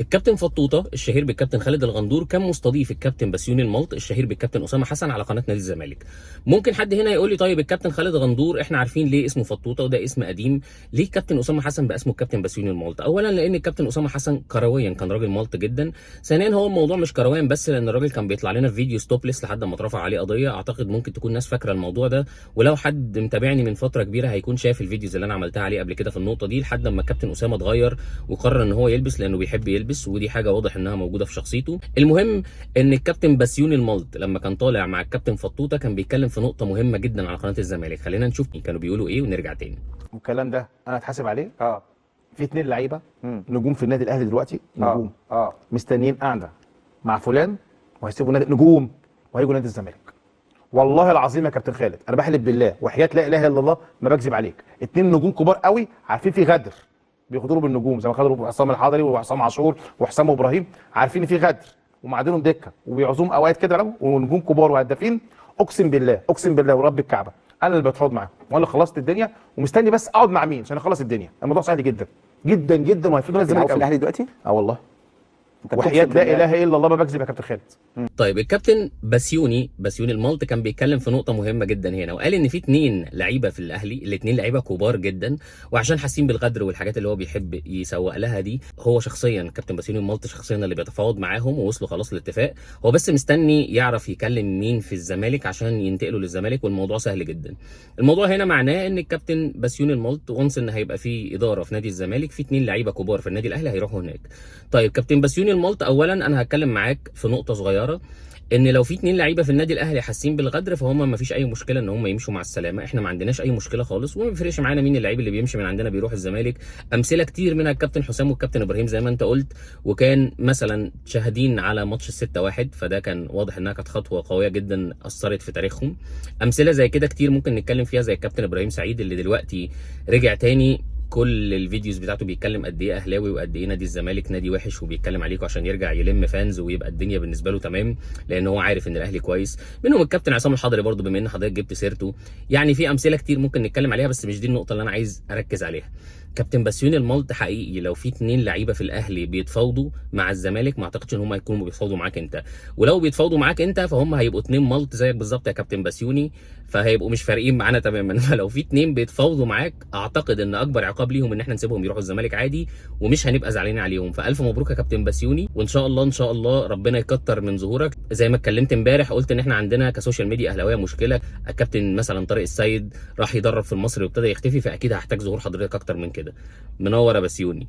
الكابتن فطوطه الشهير بالكابتن خالد الغندور كان مستضيف الكابتن بسيوني الملط الشهير بالكابتن اسامه حسن على قناه نادي الزمالك. ممكن حد هنا يقول لي طيب الكابتن خالد غندور احنا عارفين ليه اسمه فطوطه وده اسم قديم، ليه الكابتن اسامه حسن بقى اسمه الكابتن بسيوني الملط؟ اولا لان الكابتن اسامه حسن كرويا كان راجل ملط جدا. ثانيا هو الموضوع مش كرويا بس، لان الراجل كان بيطلع لنا في فيديو ستوبليس لحد ما اترفع عليه قضيه. اعتقد ممكن تكون ناس فاكره الموضوع ده، ولو حد متابعني من فتره كبيره هيكون شاف الفيديوز اللي انا عملتها عليه قبل كده في النقطه دي، لحد ما الكابتن اسامه اتغير وقرر ان هو يلبس لانه بيحب يلبس، ودي حاجه واضح انها موجوده في شخصيته. المهم ان الكابتن بسيوني الملط لما كان طالع مع الكابتن فطوطه كان بيتكلم في نقطه مهمه جدا على قناه الزمالك. خلينا نشوف كانوا بيقولوا ايه ونرجع تاني. والكلام ده انا اتحاسب عليه. في 2 لعيبه مم. نجوم في النادي الاهلي دلوقتي، نجوم اه مستنيين قاعده مع فلان وهيسيبوا نادي نجوم وهيجوا نادي الزمالك. والله العظيم يا كابتن خالد انا بحلف بالله وحياه لا اله الا الله ما بكذب عليك، 2 نجوم كبار قوي عارفين في غدر بيغدروا بالنجوم زي ما غدروا عصام الحضري وعصام عاشور وحسام ابراهيم، عارفين ان في غدر ومعادنهم دكه وبيعزوم اوقات كده ونجوم كبار وهدافين. اقسم بالله اقسم بالله ورب الكعبه انا اللي بتفاوض معاهم وانا اللي خلصت الدنيا ومستني بس اقعد مع مين عشان اخلص الدنيا. الموضوع سهل جدا جدا جدا وهيفيدوا نادي الزمالك في قوي. الاهلي دلوقتي؟ والله أنت وحياه بتقسم لا بالله؟ اله الا الله ما بكذب يا كابتن خالد. طيب الكابتن بسيوني الملط كان بيتكلم في نقطه مهمه جدا هنا، وقال ان في 2 لعيبه في الاهلي، الاثنين لعيبه كبار جدا، وعشان حاسين بالغدر والحاجات اللي هو بيحب يسوق لها دي، هو شخصيا الكابتن بسيوني الملط شخصيا اللي بيتفاوض معاهم ووصلوا خلاص للاتفاق. هو بس مستني يعرف يكلم مين في الزمالك عشان ينتقلوا للزمالك، والموضوع سهل جدا. الموضوع هنا معناه ان الكابتن بسيوني الملط وانس ان هيبقى في اداره في نادي الزمالك، في 2 لعيبه كبار في النادي الاهلي هيروحوا هناك. طيب كابتن بسيوني الملط، اولا انا هتكلم معاك في نقطه صغيره، ان لو في 2 لعيبه في النادي الاهلي حاسين بالغدر فهم ما فيش اي مشكله ان هم يمشوا مع السلامه. احنا ما عندناش اي مشكله خالص وما بيفرقش معانا مين اللعيب اللي بيمشي من عندنا بيروح الزمالك. امثله كتير منها الكابتن حسام والكابتن ابراهيم زي ما انت قلت، وكان مثلا شاهدين على ماتش ال6-1، فده كان واضح انها كانت خطوه قويه جدا اثرت في تاريخهم. امثله زي كده كتير ممكن نتكلم فيها، زي الكابتن ابراهيم سعيد اللي دلوقتي رجع تاني كل الفيديوز بتاعته بيتكلم قد ايه اهلاوي وقد ايه نادي الزمالك نادي وحش، وبيتكلم عليكم عشان يرجع يلم فانز ويبقى الدنيا بالنسبه له تمام، لان هو عارف ان الاهلي كويس. منهم الكابتن عصام الحضري برضو بما ان حضرتك جبت سيرته. يعني في امثله كتير ممكن نتكلم عليها بس مش دي النقطه اللي انا عايز اركز عليها. كابتن بسيوني الملط حقيقي لو في 2 لعيبه في الاهلي بيتفاوضوا مع الزمالك ما اعتقدش ان هم هيكونوا بيتفاوضوا معاك انت، ولو بيتفاوضوا معاك انت فهم هيبقوا 2 ملط زيك بالظبط يا كابتن بسيوني، فهيبقوا مش فارقين معانا تماما. فلو في 2 بيتفاوضوا معاك اعتقد ان اكبر عقاب ليهم ان احنا نسيبهم يروحوا الزمالك عادي ومش هنبقى زعلانين عليهم. فالف مبروك يا كابتن بسيوني، وان شاء الله ان شاء الله ربنا يكتر من ظهورك. زي ما اتكلمت امبارح قلت ان احنا عندنا كسوشيال ميديا اهلاويه مشكله، الكابتن مثلا طارق السيد راح يدرب في المصري وابتدى يختفي، فاكيد هحتاج ظهور حضرتك اكتر من كده. منور يا بسيوني.